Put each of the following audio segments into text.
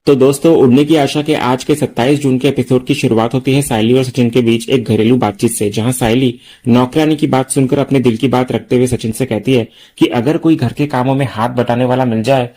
तो दोस्तों, उड़ने की आशा के आज के 27 जून के एपिसोड की शुरुआत होती है साइली और सचिन के बीच एक घरेलू बातचीत से, जहां साइली नौकरानी की बात सुनकर अपने दिल की बात रखते हुए सचिन से कहती है कि अगर कोई घर के कामों में हाथ बटाने वाला मिल जाए,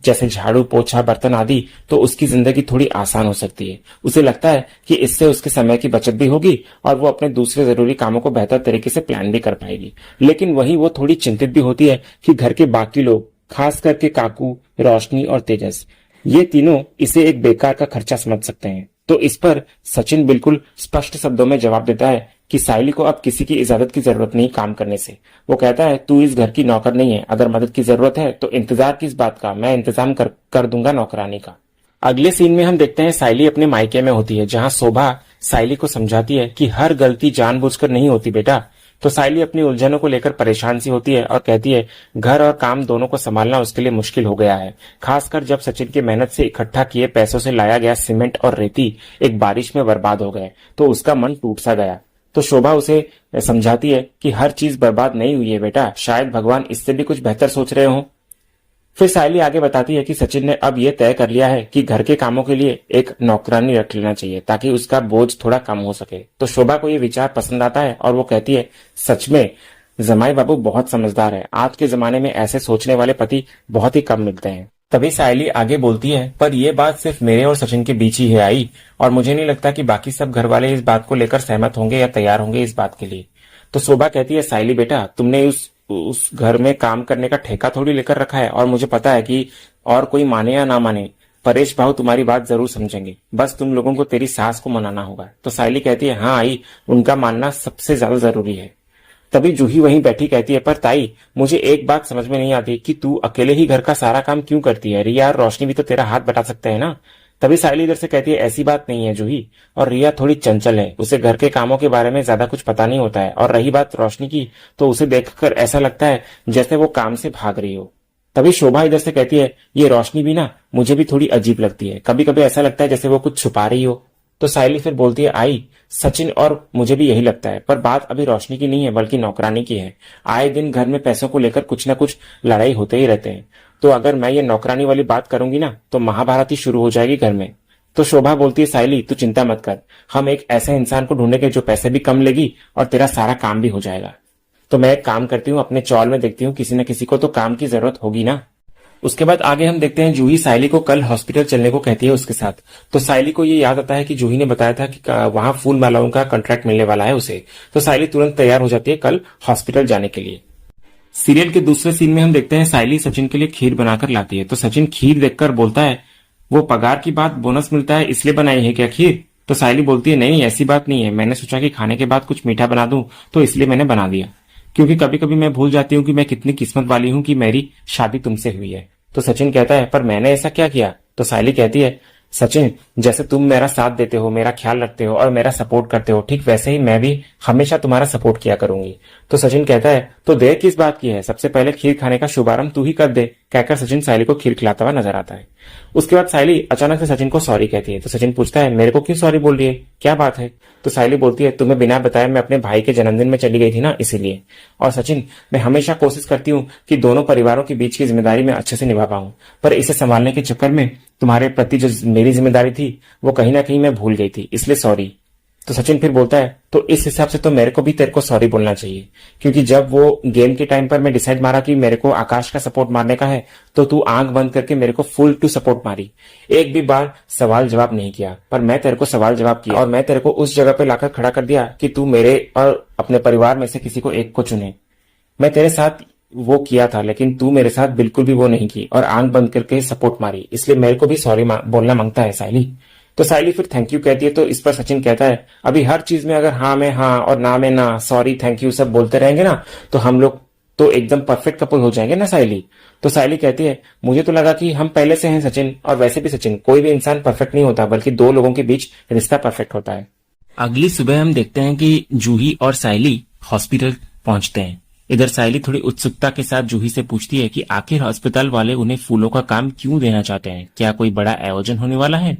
जैसे झाड़ू पोछा बर्तन आदि, तो उसकी जिंदगी थोड़ी आसान हो सकती है। उसे लगता है कि इससे उसके समय की बचत भी होगी और वो अपने दूसरे जरूरी कामों को बेहतर तरीके से प्लान भी कर पाएगी। लेकिन वहीं वो थोड़ी चिंतित भी होती है कि घर के बाकी लोग, खास करके काकू, रोशनी और तेजस, ये तीनों इसे एक बेकार का खर्चा समझ सकते हैं। तो इस पर सचिन बिल्कुल स्पष्ट शब्दों में जवाब देता है कि साइली को अब किसी की इजाजत की जरूरत नहीं काम करने से। वो कहता है, तू इस घर की नौकर नहीं है, अगर मदद की जरूरत है तो इंतजार किस बात का, मैं इंतजाम कर दूंगा नौकरानी का। अगले सीन में हम देखते हैं साइली अपने मायके में होती है, जहां शोभा साइली को समझाती है कि हर गलती जानबूझकर नहीं होती बेटा। तो साइली अपनी उलझनों को लेकर परेशान सी होती है और कहती है, घर और काम दोनों को संभालना उसके लिए मुश्किल हो गया है, खासकर जब सचिन की मेहनत से इकट्ठा किए पैसों से लाया गया सीमेंट और रेती एक बारिश में बर्बाद हो गए तो उसका मन टूट सा गया। तो शोभा उसे समझाती है कि हर चीज बर्बाद नहीं हुई है बेटा, शायद भगवान इससे भी कुछ बेहतर सोच रहे हो। फिर साइली आगे बताती है कि सचिन ने अब यह तय कर लिया है कि घर के कामों के लिए एक नौकरानी रख लेना चाहिए ताकि उसका बोझ थोड़ा कम हो सके। तो शोभा को यह विचार पसंद आता है और वो कहती है, सच में जमाई बाबू बहुत समझदार है, आज के जमाने में ऐसे सोचने वाले पति बहुत ही कम मिलते हैं। तभी साइली आगे बोलती है, पर यह बात सिर्फ मेरे और सचिन के बीच ही है आई, और मुझे नहीं लगता कि बाकी सब घर वाले इस बात को लेकर सहमत होंगे या तैयार होंगे इस बात के लिए। तो शोभा कहती है, साइली बेटा, तुमने उस घर में काम करने का ठेका थोड़ी लेकर रखा है, और मुझे पता है कि और कोई माने या ना माने, परेश भाव तुम्हारी बात जरूर समझेंगे, बस तुम लोगों को तेरी सास को मनाना होगा। तो साइली कहती है, हाँ आई, उनका मानना सबसे ज्यादा जरूरी है। तभी जूही वहीं बैठी कहती है, पर ताई, मुझे एक बात समझ में नहीं आती कि तू अकेले ही घर का सारा काम क्यों करती है, रिया और रोशनी भी तो तेरा हाथ बटा सकते हैं ना। तभी साइली इधर से कहती है, ऐसी बात नहीं है जूही, और रिया थोड़ी चंचल है, उसे घर के कामों के बारे में ज्यादा कुछ पता नहीं होता है, और रही बात रोशनी की, तो उसे देखकर ऐसा लगता है जैसे वो काम से भाग रही हो। तभी शोभा इधर से कहती है, ये रोशनी भी ना मुझे भी थोड़ी अजीब लगती है, कभी कभी ऐसा लगता है जैसे वो कुछ छुपा रही हो। तो साइली फिर बोलती है, आई, सचिन और मुझे भी यही लगता है, पर बात अभी रोशनी की नहीं है बल्कि नौकरानी की है। आए दिन घर में पैसों को लेकर कुछ ना कुछ लड़ाई होते ही रहते हैं, तो अगर मैं ये नौकरानी वाली बात करूंगी ना तो महाभारत ही शुरू हो जाएगी घर में। तो शोभा बोलती है, साइली तू चिंता मत कर, हम एक ऐसे इंसान को ढूंढेंगे जो पैसे भी कम लेगी और तेरा सारा काम भी हो जाएगा। तो मैं एक काम करती हूँ, अपने चौल में देखती हूँ, किसी न किसी को तो काम की जरूरत होगी ना। उसके बाद आगे हम देखते हैं जूही साइली को कल हॉस्पिटल चलने को कहती है उसके साथ। तो साइली को ये याद आता है कि जूही ने बताया था कि वहां फूल मालाओं का कॉन्ट्रैक्ट मिलने वाला है उसे। तो साइली तुरंत तैयार हो जाती है कल हॉस्पिटल जाने के लिए। सीरियल के दूसरे सीन में हम देखते हैं साइली सचिन के लिए खीर बनाकर लाती है। तो सचिन खीर देखकर बोलता है, वो पगार की बात, बोनस मिलता है इसलिए बनाई है क्या खीर? तो साइली बोलती है, नहीं ऐसी बात नहीं है, मैंने सोचा कि खाने के बाद कुछ मीठा बना दूं तो इसलिए मैंने बना दिया, क्योंकि कभी कभी मैं भूल जाती हूँ कि मैं कितनी किस्मत वाली हूँ कि मेरी शादी तुमसे हुई है। तो सचिन कहता है, पर मैंने ऐसा क्या किया? तो साइली कहती है, सचिन, जैसे तुम मेरा साथ देते हो, मेरा ख्याल रखते हो और मेरा सपोर्ट करते हो, ठीक वैसे ही मैं भी हमेशा तुम्हारा सपोर्ट किया करूंगी। तो सचिन कहता है, तो देर किस बात की है, सबसे पहले खीर खाने का शुभारंभ तू ही कर दे, कहकर सचिन साइली को खीर खिलाता हुआ नजर आता है। उसके बाद साइली अचानक से सचिन को सॉरी कहती है। तो सचिन पूछता है, मेरे को क्यों सॉरी बोल रही है, क्या बात है? तो साइली बोलती है, तुम्हें बिना बताए मैं अपने भाई के जन्मदिन में चली गई थी ना, इसीलिए। और सचिन, मैं हमेशा कोशिश करती हूँ कि दोनों परिवारों के बीच की जिम्मेदारी मैं अच्छे से निभा पाऊं, पर इसे संभालने के चक्कर में तुम्हारे प्रति जो मेरी जिम्मेदारी थी वो कहीं ना कहीं मैं भूल गई थी, इसलिए सॉरी। तो सचिन फिर बोलता है, तो इस हिसाब से तो मेरे को भी तेरे को सॉरी बोलना चाहिए, क्योंकि जब वो गेम के टाइम पर मैं डिसाइड मारा कि मेरे को आकाश का सपोर्ट मारने का है, तो तू आंख बंद करके मेरे को फुल टू सपोर्ट मारी, एक भी बार सवाल जवाब नहीं किया। पर मैं तेरे को सवाल जवाब किया और मैं तेरे को उस जगह पे लाकर खड़ा कर दिया कि तू मेरे और अपने परिवार में से किसी को एक को चुने। मैं तेरे साथ वो किया था, लेकिन तू मेरे साथ बिल्कुल भी वो नहीं की और आंख बंद करके सपोर्ट मारी, इसलिए मेरे को भी सॉरी बोलना मांगता है साइली। तो साइली फिर थैंक यू कहती है। तो इस पर सचिन कहता है, अभी हर चीज में अगर हाँ में हाँ और ना में ना, सॉरी थैंक यू सब बोलते रहेंगे ना, तो हम लोग तो एकदम परफेक्ट कपल हो जाएंगे ना साइली। तो साइली कहती है, मुझे तो लगा कि हम पहले से हैं सचिन, और वैसे भी सचिन, कोई भी इंसान परफेक्ट नहीं होता, बल्कि दो लोगों के बीच रिश्ता परफेक्ट होता है। अगली सुबह हम देखते हैं कि जूही और साइली हॉस्पिटल पहुंचते हैं। इधर साइली थोड़ी उत्सुकता के साथ जूही से पूछती है कि आखिर अस्पताल वाले उन्हें फूलों का काम क्यों देना चाहते हैं, क्या कोई बड़ा आयोजन होने वाला है?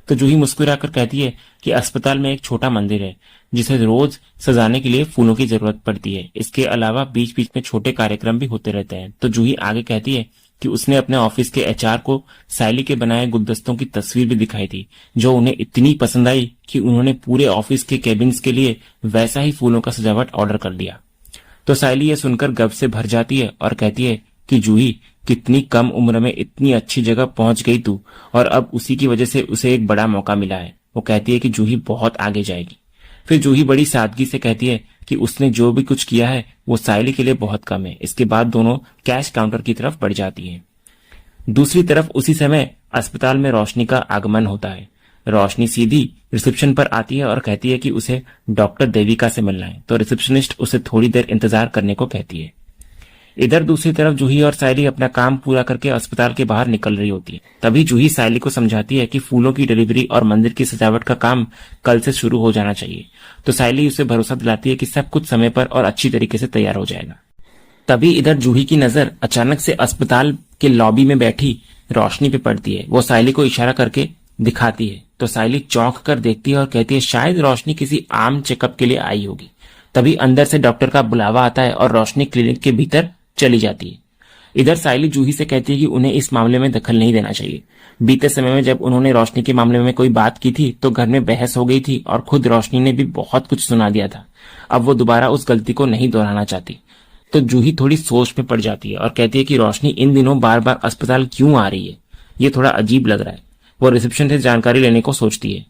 तो जूही मुस्कुराकर कहती है कि अस्पताल में एक छोटा मंदिर है जिसे रोज सजाने के लिए फूलों की जरूरत पड़ती है, इसके अलावा बीच बीच में छोटे कार्यक्रम भी होते रहते हैं। तो जूही आगे कहती है कि उसने अपने ऑफिस के एचआर को सायली के बनाए गुलदस्तों की तस्वीर भी दिखाई थी, जो उन्हें इतनी पसंद आई कि उन्होंने पूरे ऑफिस के केबिन्स के लिए वैसा ही फूलों का सजावट ऑर्डर कर दिया। तो सायली यह सुनकर गर्व से भर जाती है और कहती है कि जूही, कितनी कम उम्र में इतनी अच्छी जगह पहुंच गई तू, और अब उसी की वजह से उसे एक बड़ा मौका मिला है। वो कहती है कि जूही बहुत आगे जाएगी। फिर जूही बड़ी सादगी से कहती है कि उसने जो भी कुछ किया है वो सायली के लिए बहुत कम है। इसके बाद दोनों कैश काउंटर की तरफ बढ़ जाती हैं। दूसरी तरफ उसी समय अस्पताल में रोशनी का आगमन होता है। रोशनी सीधी रिसेप्शन पर आती है और कहती है कि उसे डॉक्टर देविका से मिलना है, तो रिसेप्शनिस्ट उसे थोड़ी देर इंतजार करने को कहती है। इधर दूसरी तरफ जूही और सायली अपना काम पूरा करके अस्पताल के बाहर निकल रही होती है। तभी जूही सायली को समझाती है कि फूलों की डिलीवरी और मंदिर की सजावट का काम कल से शुरू हो जाना चाहिए। तो सायली उसे भरोसा दिलाती है कि सब कुछ समय पर और अच्छी तरीके से तैयार हो जाएगा। तभी इधर जूही की नजर अचानक से अस्पताल के लॉबी में बैठी रोशनी पे पड़ती है। वो सायली को इशारा करके दिखाती है, तो सायली चौंक कर देखती है और कहती है शायद रोशनी किसी आम चेकअप के लिए आई होगी। तभी अंदर से डॉक्टर का बुलावा आता है और रोशनी क्लिनिक के भीतर चली जाती है। इधर सायली जूही से कहती है कि उन्हें इस मामले में दखल नहीं देना चाहिए। बीते समय में जब उन्होंने रोशनी के मामले में कोई बात की थी तो घर में बहस हो गई थी और खुद रोशनी ने भी बहुत कुछ सुना दिया था। अब वो दोबारा उस गलती को नहीं दोहराना चाहती। तो जूही थोड़ी सोच में पड़ जाती है और कहती है कि रोशनी इन दिनों बार बार अस्पताल क्यों आ रही है, ये थोड़ा अजीब लग रहा है। वो रिसेप्शन से जानकारी लेने को सोचती है।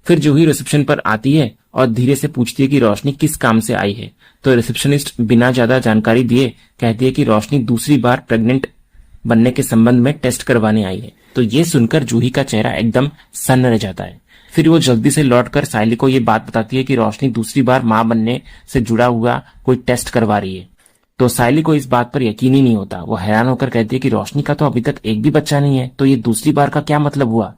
फिर जूही रिसेप्शन पर आती है और धीरे से पूछती है कि रोशनी किस काम से आई है। तो रिसेप्शनिस्ट बिना ज्यादा जानकारी दिए कहती है कि रोशनी दूसरी बार प्रेग्नेंट बनने के संबंध में टेस्ट करवाने आई है। तो ये सुनकर जूही का चेहरा एकदम सन्न रह जाता है। फिर वो जल्दी से लौटकर सायली को ये बात बताती है कि रोशनी दूसरी बार मां बनने से जुड़ा हुआ कोई टेस्ट करवा रही है। तो सायली को इस बात पर यकीन ही नहीं होता। वो हैरान होकर कहती है कि रोशनी का तो अभी तक एक भी बच्चा नहीं है, तो ये दूसरी बार का क्या मतलब हुआ।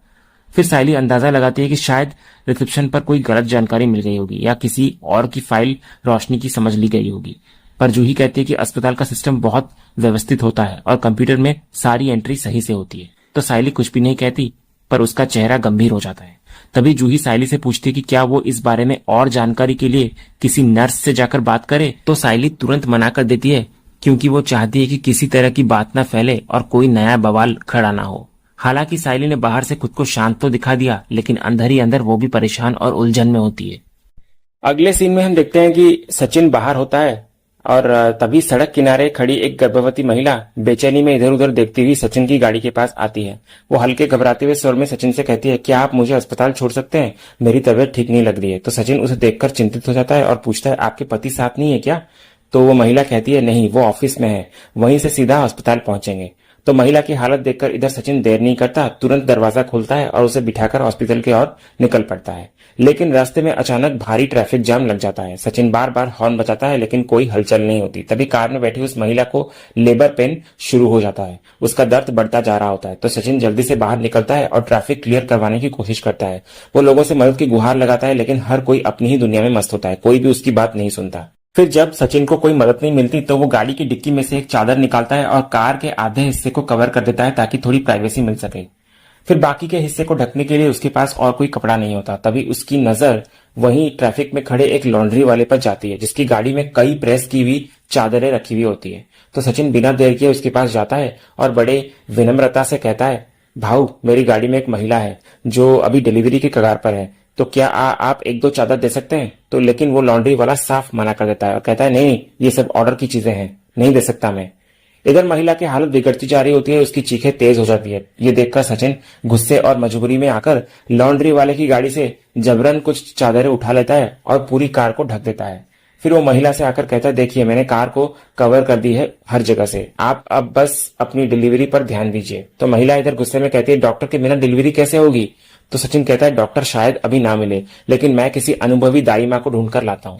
फिर सायली अंदाजा लगाती है कि शायद रिसेप्शन पर कोई गलत जानकारी मिल गई होगी या किसी और की फाइल रोशनी की समझ ली गई होगी। पर जूही कहती है कि अस्पताल का सिस्टम बहुत व्यवस्थित होता है और कंप्यूटर में सारी एंट्री सही से होती है। तो सायली कुछ भी नहीं कहती, पर उसका चेहरा गंभीर हो जाता है। तभी जूही सायली से पूछती है कि क्या वो इस बारे में और जानकारी के लिए किसी नर्स से जाकर बात करे। तो सायली तुरंत मना कर देती है, क्योंकि वो चाहती है कि किसी तरह की बात न फैले और कोई नया बवाल खड़ा ना हो। हालांकि सायली ने बाहर से खुद को शांत तो दिखा दिया, लेकिन अंदर ही अंदर वो भी परेशान और उलझन में होती है। अगले सीन में हम देखते हैं कि सचिन बाहर होता है और तभी सड़क किनारे खड़ी एक गर्भवती महिला बेचैनी में इधर उधर देखती हुई सचिन की गाड़ी के पास आती है। वो हल्के घबराते हुए स्वर में सचिन से कहती है, क्या आप मुझे अस्पताल छोड़ सकते हैं, मेरी तबीयत ठीक नहीं लग रही है। तो सचिन उसे देखकर चिंतित हो जाता है और पूछता है, आपके पति साथ नहीं है क्या। तो वो महिला कहती है, नहीं, वो ऑफिस में है, वहीं से सीधा अस्पताल पहुंचेंगे। तो महिला की हालत देखकर इधर सचिन देर नहीं करता, तुरंत दरवाजा खोलता है और उसे बिठाकर हॉस्पिटल की ओर निकल पड़ता है। लेकिन रास्ते में अचानक भारी ट्रैफिक जाम लग जाता है। सचिन बार बार हॉर्न बजाता है, लेकिन कोई हलचल नहीं होती। तभी कार में बैठी उस महिला को लेबर पेन शुरू हो जाता है। उसका दर्द बढ़ता जा रहा होता है। तो सचिन जल्दी से बाहर निकलता है और ट्रैफिक क्लियर करवाने की कोशिश करता है। वो लोगों से मदद की गुहार लगाता है, लेकिन हर कोई अपनी ही दुनिया में मस्त होता है, कोई भी उसकी बात नहीं सुनता। फिर जब सचिन को कोई मदद नहीं मिलती तो वो गाड़ी की डिक्की में से एक चादर निकालता है और कार के आधे हिस्से को कवर कर देता है ताकि थोड़ी प्राइवेसी मिल सके। फिर बाकी के हिस्से को ढकने के लिए उसके पास और कोई कपड़ा नहीं होता। तभी उसकी नजर वहीं ट्रैफिक में खड़े एक लॉन्ड्री वाले पर जाती है, जिसकी गाड़ी में कई प्रेस की हुई चादरें रखी हुई होती है। तो सचिन बिना देर किए उसके पास जाता है और बड़े विनम्रता से कहता है, भाऊ, मेरी गाड़ी में एक महिला है जो अभी डिलीवरी की कगार पर है, तो क्या आप एक दो चादर दे सकते हैं। तो लेकिन वो लॉन्ड्री वाला साफ मना कर देता है और कहता है, नहीं, ये सब ऑर्डर की चीजें हैं, नहीं दे सकता मैं। इधर महिला की हालत बिगड़ती जा रही होती है, उसकी चीखें तेज हो जाती है। ये देखकर सचिन गुस्से और मजबूरी में आकर लॉन्ड्री वाले की गाड़ी से जबरन कुछ चादरें उठा लेता है और पूरी कार को ढक देता है। फिर वो महिला से आकर कहता है, देखिए, मैंने कार को कवर कर दी है हर जगह से, आप अब बस अपनी डिलीवरी पर ध्यान दीजिए। तो महिला इधर गुस्से में कहती है, डॉक्टर के बिना डिलीवरी कैसे होगी। तो सचिन कहता है, डॉक्टर शायद अभी ना मिले, लेकिन मैं किसी अनुभवी दाई माँ को ढूंढकर लाता हूँ।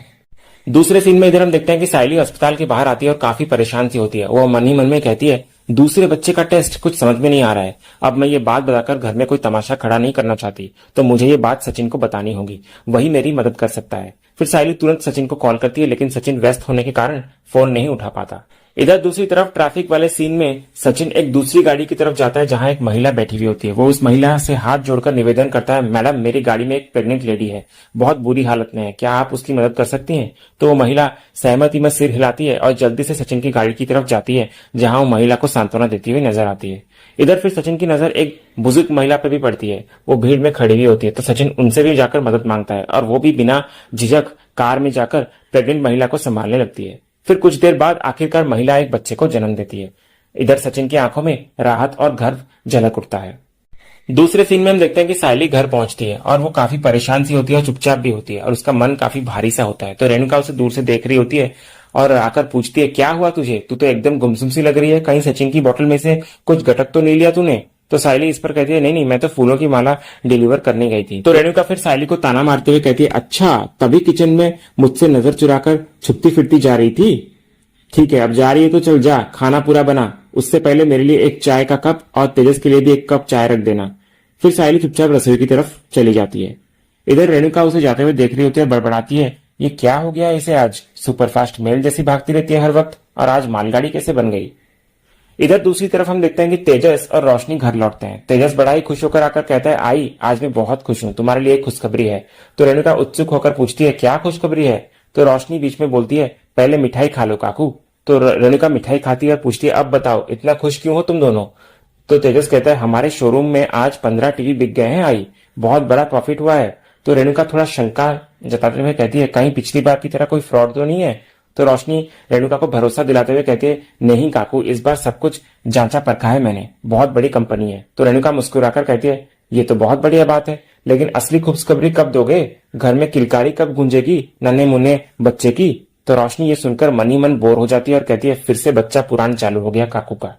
दूसरे सीन में इधर हम देखते हैं कि सायली अस्पताल के बाहर आती है और काफी परेशान सी होती है। वो मन ही मन में कहती है, दूसरे बच्चे का टेस्ट कुछ समझ में नहीं आ रहा है। अब मैं ये बात बताकर घर में कोई तमाशा खड़ा नहीं करना चाहती, तो मुझे ये बात सचिन को बतानी होगी, वही मेरी मदद कर सकता है। फिर सायली तुरंत सचिन को कॉल करती है, लेकिन सचिन व्यस्त होने के कारण फोन नहीं उठा पाता। इधर दूसरी तरफ ट्रैफिक वाले सीन में सचिन एक दूसरी गाड़ी की तरफ जाता है जहां एक महिला बैठी हुई होती है। वो उस महिला से हाथ जोड़कर निवेदन करता है, मैडम मेरी गाड़ी में एक प्रेग्नेंट लेडी है, बहुत बुरी हालत में है, क्या आप उसकी मदद कर सकती हैं? तो वो महिला सहमति में सिर हिलाती है और जल्दी से सचिन की गाड़ी की तरफ जाती है जहां वो महिला को सांत्वना देती हुई नजर आती है। इधर फिर सचिन की नजर एक बुजुर्ग महिला पर भी पड़ती है। वो भीड़ में खड़ी हुई होती है तो सचिन उनसे भी जाकर मदद मांगता है और वो भी बिना झिझक कार में जाकर प्रेग्नेंट महिला को संभालने लगती है। फिर कुछ देर बाद आखिरकार महिला एक बच्चे को जन्म देती है। इधर सचिन की आंखों में राहत और गर्व झलक उठता है। दूसरे सीन में हम देखते हैं कि सायली घर पहुंचती है और वो काफी परेशान सी होती है और चुपचाप भी होती है और उसका मन काफी भारी सा होता है। तो रेणुका उसे दूर से देख रही होती है और आकर पूछती है, क्या हुआ तुझे? तू तो एकदम गुमसुम सी लग रही है, कहीं सचिन की बोतल में से कुछ गटक तो नहीं लिया तूने? तो सायली इस पर कहती है, नहीं नहीं, मैं तो फूलों की माला डिलीवर करने गई थी। तो रेणुका फिर सायली को ताना मारते हुए कहती है, अच्छा तभी किचन में मुझसे नजर चुराकर छुपती फिरती जा रही थी? ठीक है, अब जा रही है तो चल जा, खाना पूरा बना, उससे पहले मेरे लिए एक चाय का कप और तेजस के लिए भी एक कप चाय रख देना। फिर सायली चुपचाप रसोई की तरफ चली जाती है। इधर रेणुका उसे जाते हुए देख रही होती है और बड़बड़ाती है, ये क्या हो गया इसे आज? सुपरफास्ट मेल जैसी भागती रहती है हर वक्त, और आज मालगाड़ी कैसे बन गई? इधर दूसरी तरफ हम देखते हैं कि तेजस और रोशनी घर लौटते हैं। तेजस बड़ा ही खुश होकर आकर कहता है, आई आज मैं बहुत खुश हूं, तुम्हारे लिए एक खुशखबरी है। तो रेणुका उत्सुक होकर पूछती है, क्या खुशखबरी है? तो रोशनी बीच में बोलती है, पहले मिठाई खा लो काकू। तो रेणुका मिठाई खाती है और पूछती है, अब बताओ इतना खुश क्यों हो तुम दोनों? तो तेजस कहता है, हमारे शोरूम में आज 15 टीवी बिक गए हैं आई, बहुत बड़ा प्रॉफिट हुआ है। तो रेणुका थोड़ा शंका जताते हुए कहती है, कहीं पिछली बार की तरह कोई फ्रॉड तो नहीं है? तो रोशनी रेणुका को भरोसा दिलाते हुए कहती है, नहीं काकू, इस बार सब कुछ जांचा परखा है मैंने, बहुत बड़ी कंपनी है। तो रेणुका मुस्कुराकर कहती है, ये तो बहुत बढ़िया बात है, लेकिन असली खुशखबरी कब दोगे? घर में किलकारी कब गूंजेगी नन्हे मुन्ने बच्चे की? तो रोशनी ये सुनकर मन ही मन बोर हो जाती है और कहती है, फिर से बच्चा पुराण चालू हो गया काकू का।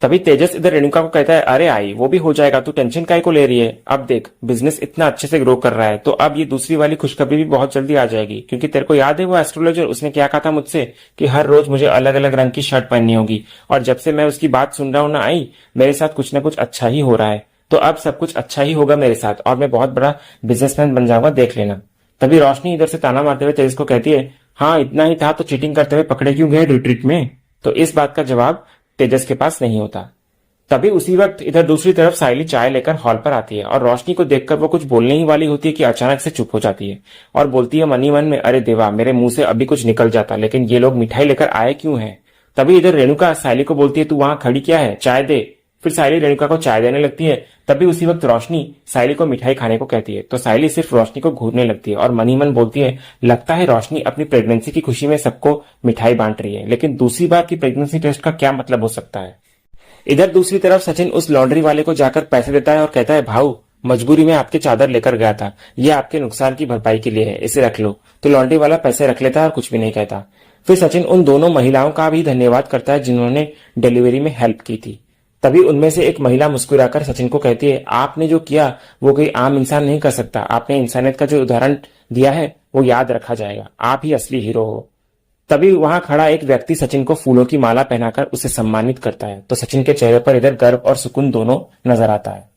तभी तेजस इधर रेणुका को कहता है, अरे आई वो भी हो जाएगा, तू टेंशन काहे को ले रही है? अब देख बिजनेस इतना अच्छे से ग्रो कर रहा है तो अब ये दूसरी वाली खुशखबरी भी बहुत जल्दी आ जाएगी। क्योंकि तेरे को याद है वो एस्ट्रोलॉजर, उसने क्या कहा था मुझसे कि हर रोज मुझे अलग अलग रंग की शर्ट पहननी होगी, और जब से मैं उसकी बात सुन रहा हूं ना आई, मेरे साथ कुछ ना कुछ अच्छा ही हो रहा है। तो अब सब कुछ अच्छा ही होगा मेरे साथ और मैं बहुत बड़ा बिजनेसमैन बन जाऊंगा, देख लेना। तभी रोशनी इधर से ताना मारते हुए तेजस को कहती है, हाँ इतना ही था तो चीटिंग करते हुए पकड़े क्यों गए रिट्रीट में? तो इस बात का जवाब तेजस के पास नहीं होता। तभी उसी वक्त इधर दूसरी तरफ सायली चाय लेकर हॉल पर आती है और रोशनी को देखकर वो कुछ बोलने ही वाली होती है कि अचानक से चुप हो जाती है और बोलती है मन ही मन में, अरे देवा, मेरे मुंह से अभी कुछ निकल जाता, लेकिन ये लोग मिठाई लेकर आए क्यों हैं? तभी इधर रेणुका सायली को बोलती है, तू वहां खड़ी क्या है, चाय दे। फिर सायली रेणुका को चाय देने लगती है। तभी उसी वक्त रोशनी सायली को मिठाई खाने को कहती है। तो सायली सिर्फ रोशनी को घूरने लगती है और मन ही मन बोलती है, लगता है रोशनी अपनी प्रेगनेंसी की खुशी में सबको मिठाई बांट रही है, लेकिन दूसरी बार की प्रेगनेंसी टेस्ट का क्या मतलब हो सकता है? इधर दूसरी तरफ सचिन उस लॉन्ड्री वाले को जाकर पैसे देता है और कहता है, भाऊ मजबूरी में आपकी चादर लेकर गया था, ये आपके नुकसान की भरपाई के लिए है, इसे रख लो। तो लॉन्ड्री वाला पैसे रख लेता है और कुछ भी नहीं कहता। फिर सचिन उन दोनों महिलाओं का भी धन्यवाद करता है जिन्होंने डिलीवरी में हेल्प की थी। तभी उनमें से एक महिला मुस्कुराकर सचिन को कहती है, आपने जो किया वो कोई आम इंसान नहीं कर सकता, आपने इंसानियत का जो उदाहरण दिया है वो याद रखा जाएगा, आप ही असली हीरो हो। तभी वहां खड़ा एक व्यक्ति सचिन को फूलों की माला पहनाकर उसे सम्मानित करता है। तो सचिन के चेहरे पर इधर गर्व और सुकून दोनों नजर आता है।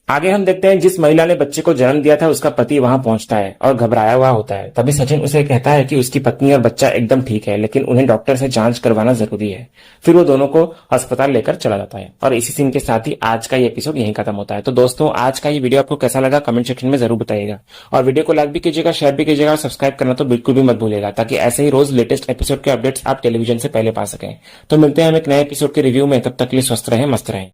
आगे हम देखते हैं जिस महिला ने बच्चे को जन्म दिया था उसका पति वहां पहुंचता है और घबराया हुआ होता है। तभी सचिन उसे कहता है कि उसकी पत्नी और बच्चा एकदम ठीक है, लेकिन उन्हें डॉक्टर से जांच करवाना जरूरी है। फिर वो दोनों को अस्पताल लेकर चला जाता है और इसी सीन के साथ ही आज का ये एपिसोड यहीं खत्म होता है। तो दोस्तों आज का ये वीडियो आपको कैसा लगा कमेंट सेक्शन में जरूर बताइएगा और वीडियो को लाइक भी कीजिएगा, शेयर भी कीजिएगा और सब्सक्राइब करना तो बिल्कुल भी मत भूलिएगा, ताकि ऐसे ही रोज लेटेस्ट एपिसोड के अपडेट्स आप टेलीविजन से पहले पा सकें। तो मिलते हैं हम एक नए एपिसोड के रिव्यू में, तब तक के लिए स्वस्थ रहें, मस्त रहें।